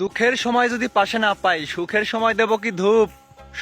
দুঃখের সময় যদি পাশে না পাই, সুখের সময় দেব কি ধূপ।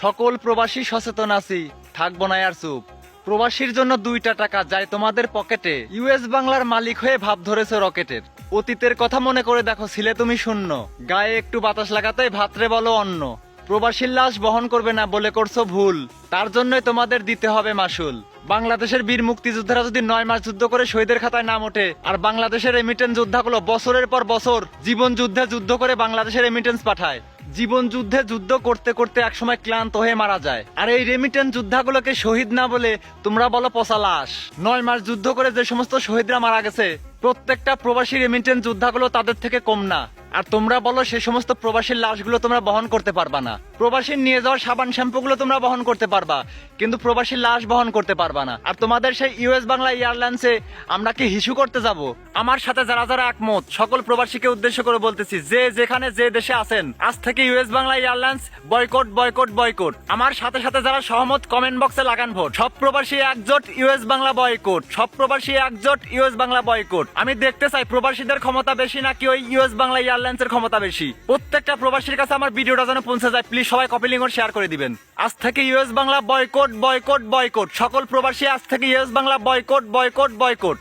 সকল প্রবাসী সচেতন আছি, থাকবো না আর চুপ। প্রবাসীর জন্য 2টা টাকা যায় তোমাদের পকেটে, ইউএস বাংলার মালিক হয়ে ভাব ধরেছে রকেটের। অতীতের কথা মনে করে দেখো, ছিলে তুমি শূন্য, গায়ে একটু বাতাস লাগাতেই ভাতরে বলো অন্ন। প্রবাসীর লাশ বহন করবে না বলে করছো ভুল, তার জন্যই তোমাদের দিতে হবে মাসুল। বাংলাদেশের বীর মুক্তিযোদ্ধারা যদি 9 মাস যুদ্ধ করে শহীদের খাতায় নাম ওঠে, আর বাংলাদেশের রেমিটেন্স যোদ্ধাগুলো বছরের পর বছর জীবন যুদ্ধে যুদ্ধ করে বাংলাদেশের রেমিটেন্স পাঠায়, জীবন যুদ্ধে যুদ্ধ করতে করতে একসময় ক্লান্ত হয়ে মারা যায়, আর এই রেমিটেন্স যোদ্ধাগুলোকে শহীদ না বলে তোমরা বলো পচা লাশ। 9 মাস যুদ্ধ করে যে সমস্ত শহীদরা মারা গেছে, প্রত্যেকটা প্রবাসী রেমিটেন্স যোদ্ধাগুলো তাদের থেকে কম না, আর তোমরা বলো সে সমস্ত প্রবাসীর লাশগুলো তোমরা বহন করতে পারবা না। প্রবাসীর নিয়ে যাওয়ার সাবান শ্যাম্পুগুলো তোমরা বহন করতে পারবা, কিন্তু প্রবাসীর লাশ বহন করতে পারবা না। আর তোমাদের সেই ইউএস বাংলা এয়ারলাইন্সে আমরা কি হিসু করতে যাব? আমার সাথে যারা যারা একমত, সকল প্রবাসীকে উদ্দেশ্য করে বলতেছি, যে যেখানে যে দেশে আছেন, আজ থেকে US Bangla airlines boycott boycott boycott. আমার সাথে সাথে যারা সহমত কমেন্ট বক্সে লাগান ভোট। সব প্রবাসী একজোট, ইউএস বাংলা বয়কট। সব প্রবাসী একজোট, ইউএস বাংলা বয়কট। আমি দেখতে চাই প্রবাসীদের ক্ষমতা বেশি নাকি ওই ইউএস বাংলা এয়ারলাইন্সের ক্ষমতা বেশি। প্রত্যেকটা প্রবাসীর কাছে আমার ভিডিওটা যেন পৌঁছে যায়, প্লিজ সবাই কপি লিংক শেয়ার করে দিবেন। আজ থেকে US Bangla boycott boycott boycott. সকল প্রবাসী আজ থেকে US Bangla boycott boycott boycott.